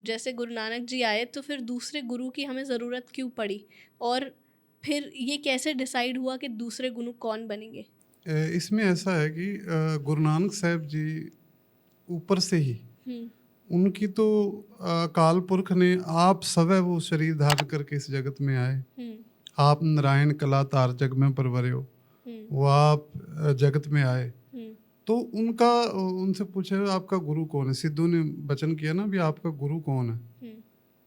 जैसे गुरु नानक जी आए तो फिर दूसरे गुरु की हमें ज़रूरत क्यों पड़ी, और फिर ये कैसे डिसाइड हुआ कि दूसरे गुरु कौन बनेंगे? इसमें ऐसा है कि गुरु नानक साहब जी ऊपर से ही उनकी तो अकाल पुरख ने आप सवै वो शरीर धारण करके इस जगत में आए। आप नारायण कला तार जग में परवरे हो, वो आप जगत में आए। तो उनका उनसे पूछा आपका गुरु कौन है। सिद्धू ने वचन किया ना भी आपका गुरु कौन है।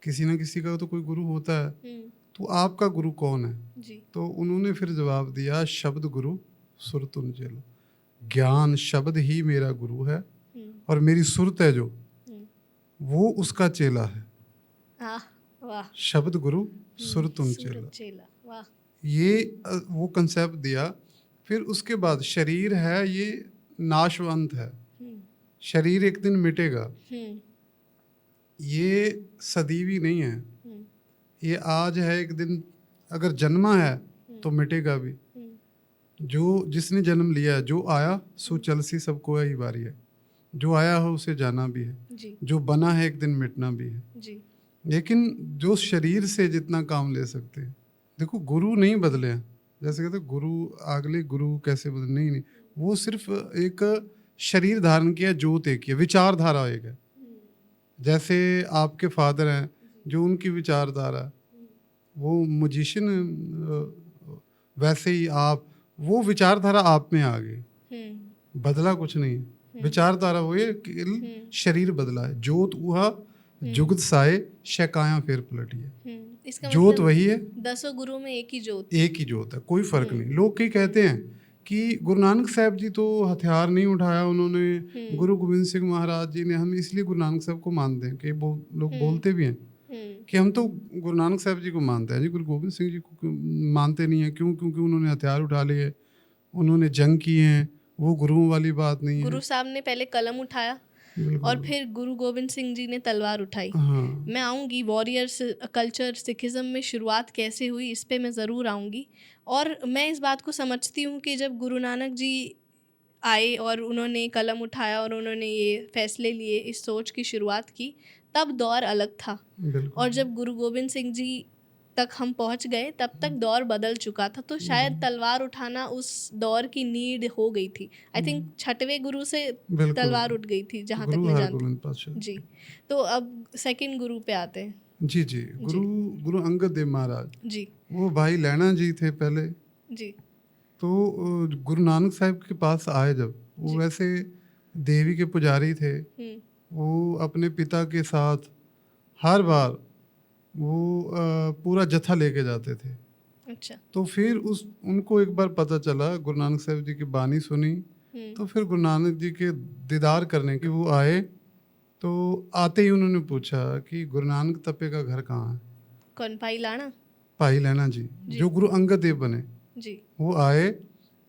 किसी ना किसी का तो कोई गुरु होता है, तो आपका गुरु कौन है जी? तो उन्होंने फिर जवाब दिया शब्द गुरु सुरत चेला। ज्ञान शब्द ही मेरा गुरु है और मेरी सुरत है जो वो उसका चेला है। वाह। शब्द गुरु सुरत चेला, वाह। ये वो कंसेप्ट दिया। फिर उसके बाद शरीर है ये नाशवंत है, शरीर एक दिन मिटेगा, ये सदीवी नहीं है, ये आज है एक दिन अगर जन्मा है तो मिटेगा भी। जो जिसने जन्म लिया है, जो आया सो चलसी सबको ही बारी है, जो आया हो उसे जाना भी है जी। जो बना है एक दिन मिटना भी है जी। लेकिन जो शरीर से जितना काम ले सकते हैं, देखो गुरु नहीं बदले हैं, जैसे कहते गुरु अगले गुरु कैसे बदले, नहीं, वो सिर्फ एक शरीर धारण किया, जोत एक है, विचारधारा एक है। जैसे आपके फादर हैं जो उनकी विचारधारा वो मजिशियन, वैसे ही आप वो विचारधारा आप में आ गई, बदला कुछ नहीं। विचारधारा वो ये शरीर बदला है। जोत उहा जुगत साए शकाया फिर पलटी है। जोत मतलब वही है, 10 गुरु में एक ही जोत, एक ही जोत है, कोई फर्क नहीं। लोग कई कहते हैं कि गुरु नानक साहब जी तो हथियार नहीं उठाया उन्होंने, गुरु गोविंद सिंह महाराज जी ने, हम इसलिए गुरु नानक साहब को मानते हैं कि लोग बोलते भी हैं कि हम तो गुरु नानक साहब जी को मानते हैं जी, गुरु गोविंद सिंह जी को मानते नहीं है। क्यों? क्योंकि उन्होंने हथियार उठा लिए, उन्होंने जंग की है, वो गुरुओं वाली बात नहीं है। गुरु साहब ने पहले कलम उठाया और फिर गुरु गोविंद सिंह जी ने तलवार उठाई। हाँ। मैं आऊँगी वॉरियर्स कल्चर सिखिज़म में शुरुआत कैसे हुई, इस पे मैं ज़रूर आऊँगी। और मैं इस बात को समझती हूँ कि जब गुरु नानक जी आए और उन्होंने कलम उठाया और उन्होंने ये फैसले लिए, इस सोच की शुरुआत की, तब दौर अलग था। और जब गुरु गोविंद सिंह जी तक हम पहुंच गए तब तक दौर बदल चुका था। तो शायद तलवार उठाना उस दौर की नीड हो गई थी। आई थिंक 6वें गुरु से तलवार उठ गई थी, जहाँ तक मैं जानती हूँ जी। तो अब सेकंड गुरु पे आते हैं जी। गुरु अंगद देव महाराज जी, वो भाई लैना जी थे पहले जी। तो गुरु नानक साहब के पास आए जब, वो वैसे देवी के पुजारी थे, वो अपने पिता के साथ हर बार वो पूरा जत्था लेके जाते थे। अच्छा। तो फिर उनको एक बार पता चला, गुरु नानक साहब जी की बानी सुनी, तो फिर गुरु नानक जी के दीदार करने के वो आए। तो आते ही उन्होंने पूछा कि गुरु नानक तपे का घर कहाँ है? कौन? भाई लाना? भाई लैना जी, जो गुरु अंगद देव बने जी। वो आए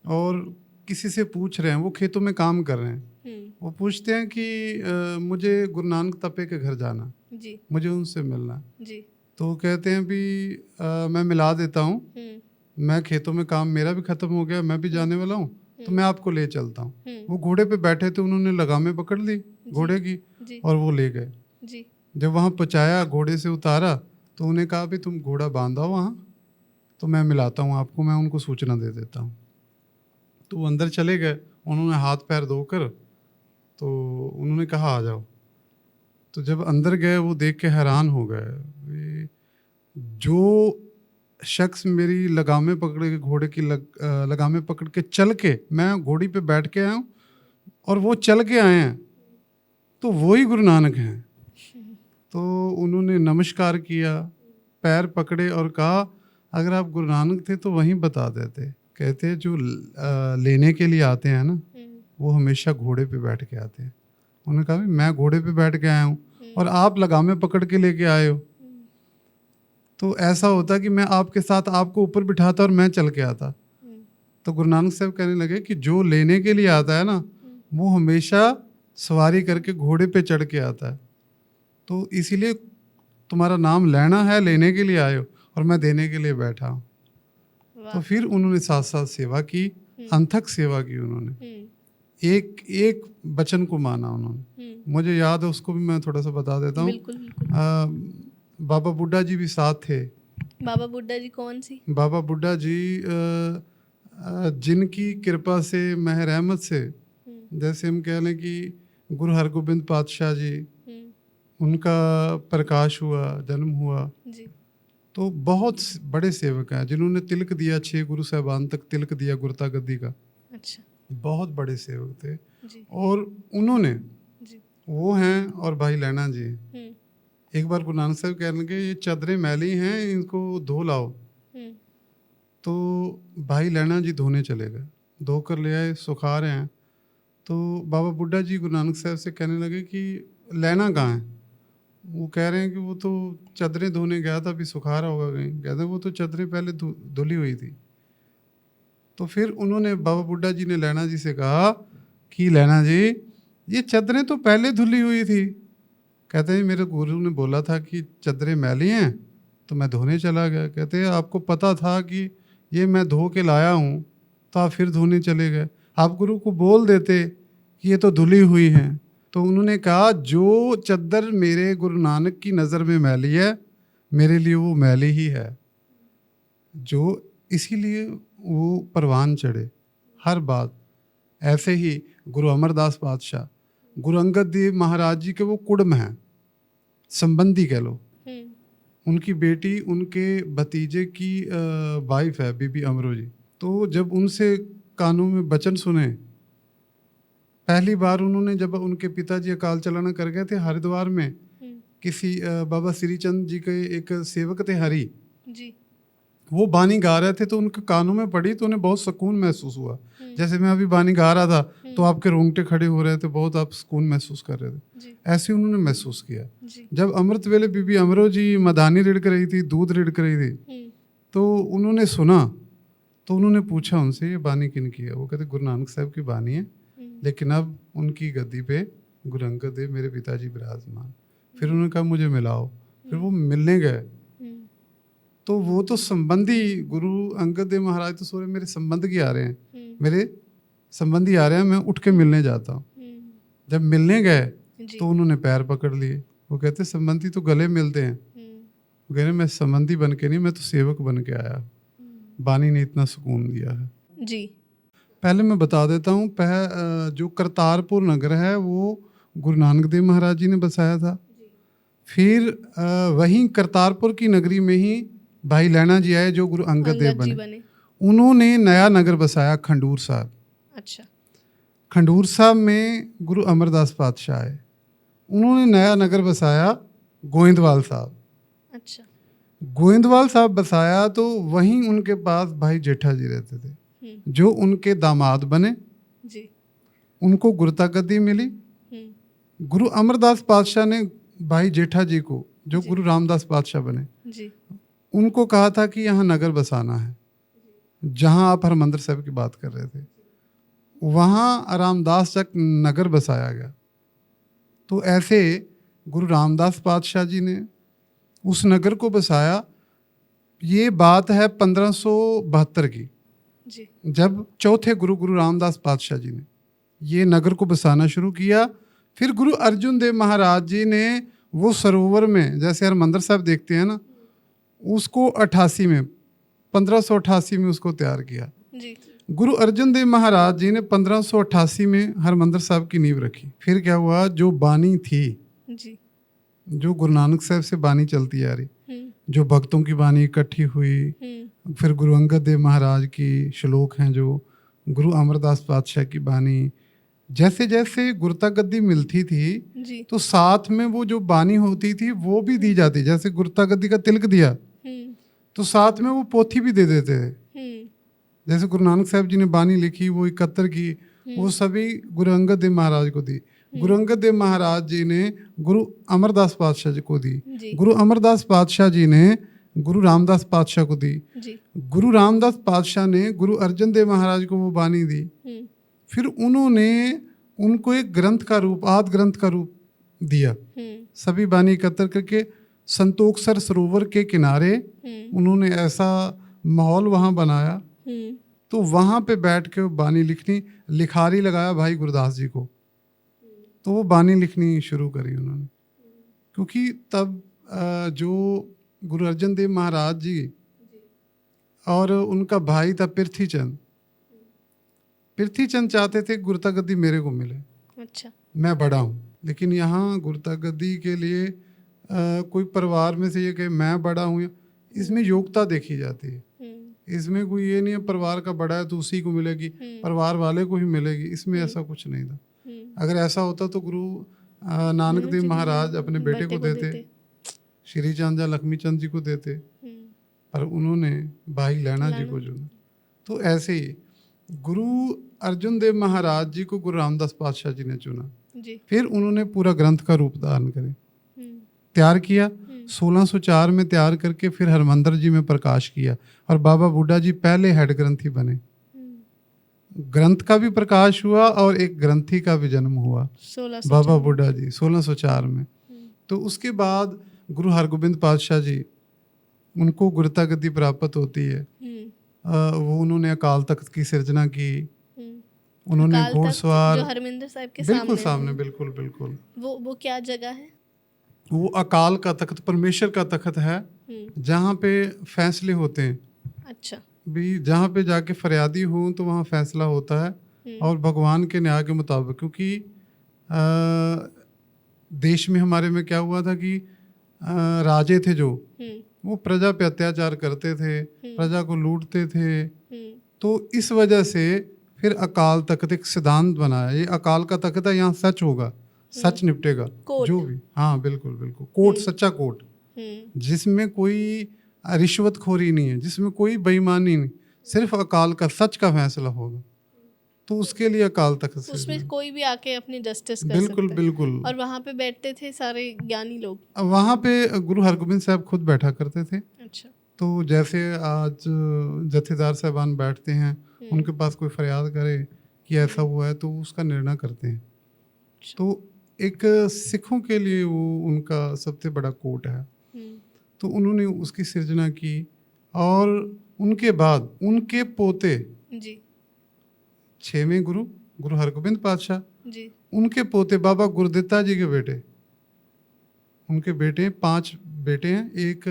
और किसी से पूछ रहे हैं, वो खेतों में काम कर रहे हैं, वो पूछते हैं कि मुझे गुरु नानक तपे के घर जाना जी, मुझे उनसे मिलना जी। तो कहते हैं भी मैं मिला देता हूँ, मैं खेतों में काम मेरा भी खत्म हो गया, मैं भी जाने वाला हूँ, तो मैं आपको ले चलता हूँ। वो घोड़े पे बैठे थे, उन्होंने लगामें पकड़ ली घोड़े की और वो ले गए जी। जब वहाँ पहुँचाया, घोड़े से उतारा तो उन्हें कहा भी तुम घोड़ा बांधा हो वहाँ, तो मैं मिलाता हूँ आपको, मैं उनको सूचना दे देता हूँ। तो वो अंदर चले गए, उन्होंने हाथ पैर धोकर तो उन्होंने कहा आ जाओ। तो जब अंदर गए वो देख के हैरान हो गए, जो शख्स मेरी लगामें पकड़ के घोड़े की लगामें पकड़ के चल के, मैं घोड़ी पे बैठ के आया हूँ और वो चल के आए हैं, तो वही गुरु नानक हैं। तो उन्होंने नमस्कार किया, पैर पकड़े और कहा अगर आप गुरु नानक थे तो वहीं बता देते। कहते जो लेने के लिए आते हैं ना, वो हमेशा घोड़े पे बैठ के आते हैं। उन्होंने कहा मैं घोड़े पे बैठ के आया हूँ और आप लगामें पकड़ के लेके आए हो, तो ऐसा होता कि मैं आपके साथ आपको ऊपर बिठाता और मैं चल के आता। तो गुरु नानक साहब कहने लगे कि जो लेने के लिए आता है ना, वो हमेशा सवारी करके घोड़े पे चढ़ के आता है, तो इसीलिए तुम्हारा नाम लेना है, लेने के लिए आए हो और मैं देने के लिए बैठा हूँ। तो फिर उन्होंने साथ साथ सेवा की, अनथक सेवा की उन्होंने। एक एक वचन को माना उन्होंने। मुझे याद है, उसको भी मैं थोड़ा सा बता देता हूँ। बाबा बुड्ढा जी भी साथ थे। बाबा बुड्ढा जी कौन सी? बाबा बुड्ढा जी जिनकी कृपा से, महर रहमत से, जैसे हम कह लें कि गुरु हरगोबिंद पातशाह जी, उनका प्रकाश हुआ, जन्म हुआ जी। तो बहुत बड़े सेवक हैं जिन्होंने तिलक दिया, 6 गुरु साहबान तक तिलक दिया गुरता गद्दी का। अच्छा। बहुत बड़े सेवक थे जी। और उन्होंने जी। वो हैं, और भाई लैना जी। एक बार गुरु नानक साहब कहने लगे, ये चादरें मैली हैं, इनको धो लाओ। तो भाई लैना जी धोने चले गए, धोकर ले आए, सुखा रहे हैं। तो बाबा बुड्ढा जी गुरु नानक साहब से कहने लगे कि लैना कहाँ है? वो कह रहे हैं कि वो तो चादरें धोने गया था, अभी सुखा रहा होगा कहीं। कहते वो तो चादरें पहले धुली हुई थी। तो फिर उन्होंने, बाबा बुड्ढा जी ने लैना जी से कहा कि लैना जी, ये चादरें तो पहले धुली हुई थी। कहते हैं मेरे गुरु ने बोला था कि चादरें मैली हैं, तो मैं धोने चला गया। कहते हैं आपको पता था कि ये मैं धो के लाया हूँ, तो आप फिर धोने चले गए। आप गुरु को बोल देते कि ये तो धुली हुई हैं। तो उन्होंने कहा, जो चद्दर मेरे गुरु नानक की नज़र में मैली है, मेरे लिए वो मैली ही है। जो इसीलिए वो परवान चढ़े हर बात। ऐसे ही गुरु अमरदास पातशाह, गुरु अंगद देव महाराज जी के वो कुड़म हैं, संबंधी कह लो। उनकी बेटी उनके भतीजे की वाइफ है, बीबी अमरो जी। तो जब उनसे कानों में वचन सुने, पहली बार उन्होंने, जब उनके पिताजी अकाल चलाना कर गए थे हरिद्वार में, किसी बाबा श्रीचंद जी के एक सेवक थे हरि जी, वो बानी गा रहे थे, तो उनके कानों में पड़ी, तो उन्हें बहुत सुकून महसूस हुआ। जैसे मैं अभी बानी गा रहा था तो आपके रोंगटे खड़े हो रहे थे, बहुत आप सुकून महसूस कर रहे थे, ऐसे उन्होंने महसूस किया। जब अमृत वेले बीबी अमरो जी मदानी रिड़क रही थी, दूध रिड़क रही थी, तो उन्होंने सुना, तो उन्होंने पूछा उनसे, ये बानी किन की है? वो कहते गुरु नानक साहब की बानी है, लेकिन अब उनकी गद्दी पे गुरु अंगद देव मेरे पिताजी विराजमान। फिर उन्होंने कहा मुझे मिलाओ। फिर वो मिलने गए, तो वो तो संबंधी, गुरु अंगद देव महाराज तो सोरे मेरे संबंधी आ रहे हैं, मेरे संबंधी आ रहे हैं, मैं उठ के मिलने जाता हूँ। जब मिलने गए तो उन्होंने पैर पकड़ लिए। वो कहते संबंधी तो गले मिलते हैं। वो कह रहे मैं संबंधी बन के नहीं, मैं तो सेवक बन के आया। बानी ने इतना सुकून दिया है जी। पहले मैं बता देता हूँ, जो करतारपुर नगर है वो गुरु नानक देव महाराज जी ने बसाया था। फिर वहीं करतारपुर की नगरी में ही भाई लैना जी आए, जो गुरु अंगद देव बने। उन्होंने नया नगर बसाया, खंडूर साहब। अच्छा। खंडूर साहब में गुरु अमरदास पातशाह आए, उन्होंने नया नगर बसाया, गोविंदवाल साहब। अच्छा। गोविंदवाल साहब बसाया, तो वहीं उनके पास भाई जेठा जी रहते थे, जो उनके दामाद बने जी। उनको गुरता गद्दी मिली। गुरु अमरदास पातशाह ने भाई जेठा जी को, जो गुरु रामदास पातशाह बने जी, उनको कहा था कि यहाँ नगर बसाना है, जहाँ आप हरमंदिर साहब की बात कर रहे थे, वहाँ रामदास चक नगर बसाया गया। तो ऐसे गुरु रामदास पातशाह जी ने उस नगर को बसाया। ये बात है 1572 की जी। जब चौथे गुरु रामदास पातशाह जी ने ये नगर को बसाना शुरू किया। फिर गुरु अर्जुन देव महाराज जी ने वो सरोवर में, जैसे हरमंदिर साहब देखते हैं ना, उसको 1588 में उसको तैयार किया जी। गुरु अर्जुन देव महाराज जी ने 1588 में हरमंदिर साहब की नींव रखी। फिर क्या हुआ, जो बानी थी जी, जो गुरु नानक साहब से बानी चलती आ रही, जो भक्तों की बानी इकट्ठी हुई, फिर गुरु अंगद देव महाराज की श्लोक हैं, जो गुरु अमरदास पातशाह की बानी, जैसे जैसे गुरता गद्दी मिलती थी जी, तो साथ में वो जो बानी होती थी वो भी दी जाती। जैसे गुरता गद्दी का तिलक दिया तो साथ में वो पोथी भी दे देते थे। जैसे गुरु नानक साहब जी ने बानी लिखी, वो 71 की, वो सभी गुरु अंगद देव महाराज को दी। गुरु अंगद देव महाराज जी ने गुरु अमरदास पातशाह जी को दी। गुरु अमरदास पातशाह जी ने गुरु रामदास पातशाह को दी। गुरु रामदास पातशाह ने गुरु अर्जन देव महाराज को वो बानी दी। फिर उन्होंने उनको एक ग्रंथ का रूप, आदि ग्रंथ का रूप दिया। सभी बानी एकत्र करके संतोखसर सरोवर के किनारे उन्होंने ऐसा माहौल वहाँ बनाया तो वहाँ पे बैठ के बानी लिखारी लगाया भाई गुरदास जी को, तो वो बानी लिखनी शुरू करी उन्होंने। क्योंकि तब जो गुरु अर्जन देव महाराज जी और उनका भाई था पृथ्वी चंद चाहते थे गुरता गद्दी मेरे को मिले। अच्छा। मैं बड़ा हूँ, लेकिन यहाँ गुरता गद्दी के लिए कोई परिवार में से ये कहे मैं बड़ा हूँ, इसमें योग्यता देखी जाती है। इसमें कोई ये नहीं है परिवार का बड़ा है तो उसी को मिलेगी, परिवार वाले को ही मिलेगी, इसमें ऐसा कुछ नहीं था। अगर ऐसा होता तो गुरु नानक देव महाराज अपने बेटे को देते, श्री चंद या लक्ष्मी चंद जी को देते, पर उन्होंने भाई लैना जी को चुना। तो ऐसे ही गुरु अर्जुन देव महाराज जी को गुरु रामदास पातशाह जी ने चुना जी। फिर उन्होंने पूरा ग्रंथ का रूप धारण करे तैयार किया, 1604 में तैयार करके फिर हरमंदर जी में प्रकाश किया, और बाबा बुड्ढा जी पहले हेड ग्रंथी बने। ग्रंथ का भी प्रकाश हुआ और एक ग्रंथी का भी जन्म हुआ, बाबा बुड्ढा जी 1604 में। तो उसके बाद गुरु हरगोबिंद पातशाह जी, उनको गुरता गद्दी प्राप्त होती है। वो उन्होंने अकाल तख्त की सृजना की, उन्होंने घोड़सवार हरमिंदर साहब के बिल्कुल सामने बिल्कुल बिल्कुल वो क्या जगह है? वो अकाल का तख्त, परमेश्वर का तख्त है, जहाँ पे फैसले होते हैं। अच्छा। भी जहाँ पे जाके फरियादी हो तो वहाँ फैसला होता है, और भगवान के न्याय के मुताबिक। क्योंकि देश में हमारे में क्या हुआ था कि राजे थे जो, वो प्रजा पे अत्याचार करते थे, प्रजा को लूटते थे। तो इस वजह से फिर अकाल तख्त एक सिद्धांत बनाया, ये अकाल का तख्त है, यहाँ सच होगा, सच निपटेगा जो भी। हाँ बिल्कुल बिल्कुल, कोर्ट सच्चा कोर्ट, जिसमें कोई रिश्वतखोरी नहीं है, जिसमें कोई बेईमानी नहीं, सिर्फ अकाल का सच का फैसला होगा। तो उसके लिए अकाल तख्त, उसमें कोई भी आके अपनी जस्टिस कर बिल्कुल सकता है। बिल्कुल। और वहाँ पे बैठते थे सारे ज्ञानी लोग, वहाँ पे गुरु हरगोबिंद साहब खुद बैठा करते थे। अच्छा। तो जैसे आज जथेदार साहबान बैठते हैं, उनके पास कोई फरियाद करे कि ऐसा हुआ है, तो उसका निर्णय करते हैं। तो एक सिखों के लिए वो उनका सबसे बड़ा कोर्ट है। तो उन्होंने उसकी सृजना की, और उनके बाद उनके पोते जी, 6वें गुरु हरगोबिंद पातशाह जी, उनके पोते बाबा गुरदित्ता जी के बेटे, उनके बेटे 5 बेटे हैं, एक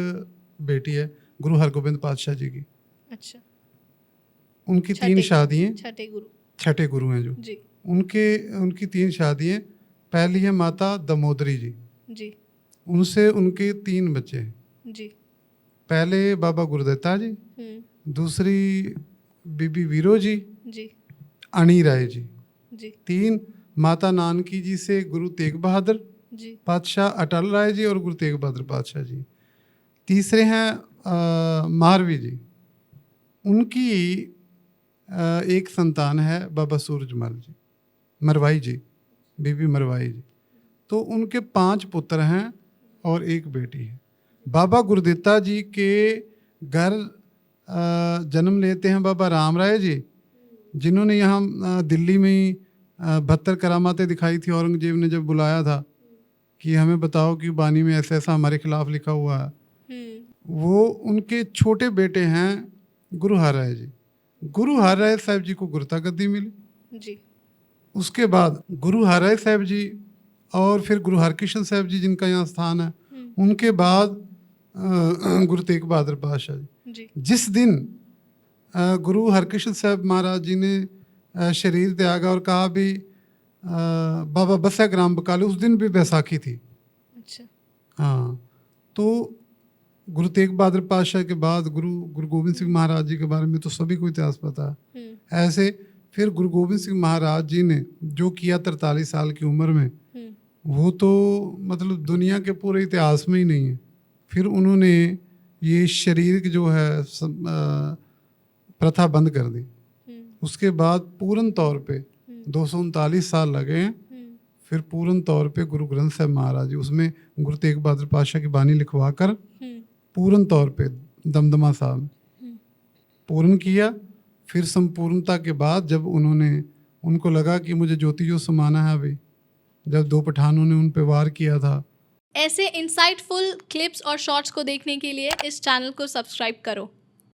बेटी है गुरु हरगोबिंद पातशाह जी की। अच्छा। उनकी 3 शादियाँ, छठे गुरु हैं जो जी। उनकी 3 शादियाँ। पहली है माता दमोदरी जी, उनसे उनके 3 बच्चे हैं जी। पहले बाबा गुरदित्ता जी, दूसरी बीबी वीरो जी, अणी राय जी। 3 माता नानकी जी से गुरु तेग बहादुर पातशाह अटल राय जी और गुरु तेग बहादुर पातशाह जी। तीसरे हैं मारवी जी, उनकी एक संतान है बाबा सूरजमल जी, मरवाई जी, बीबी मरवाई जी। तो उनके 5 पुत्र हैं और एक बेटी है। बाबा गुरदित्ता जी के घर जन्म लेते हैं बाबा राम राय जी, जिन्होंने यहाँ दिल्ली में ही 72 करामातें दिखाई थी। औरंगजेब ने जब बुलाया था कि हमें बताओ कि बानी में ऐसा ऐसा हमारे खिलाफ लिखा हुआ है, वो उनके छोटे बेटे हैं गुरु हरराय जी। गुरु हरराय साहब जी को गुरता गद्दी मिली जी। उसके बाद गुरु हरराय साहब जी और फिर गुरु हरकृष्ण साहब जी, जिनका यहाँ स्थान है, उनके बाद गुरु तेग बहादुर पातशाह जी। जिस दिन गुरु हरकृष्ण साहब महाराज जी ने शरीर त्यागा और कहा भी बाबा बसा ग्राम बकाले, उस दिन भी बैसाखी थी। अच्छा। हाँ। तो गुरु तेग बहादुर पातशाह के बाद गुरु गोविंद सिंह महाराज जी के बारे में तो सभी को इतिहास पता है। ऐसे फिर गुरु गोविंद सिंह महाराज जी ने जो किया 43 साल की उम्र में, वो तो मतलब दुनिया के पूरे इतिहास में ही नहीं है। फिर उन्होंने ये शरीर की जो है प्रथा बंद कर दी। उसके बाद पूर्ण तौर पे 239 साल लगे हैं, फिर पूर्ण तौर पे गुरु ग्रंथ साहब महाराज जी, उसमें गुरु तेग बहादुर पातशाह की बानी लिखवा कर पूर्ण तौर पे दमदमा साहब पूर्ण किया। फिर संपूर्णता के बाद जब उनको लगा कि मुझे ज्योति जो समाना है, अभी जब 2 पठानों ने उन पे वार किया था। ऐसे इंसाइटफुल क्लिप्स और शॉर्ट्स को देखने के लिए इस चैनल को सब्सक्राइब करो।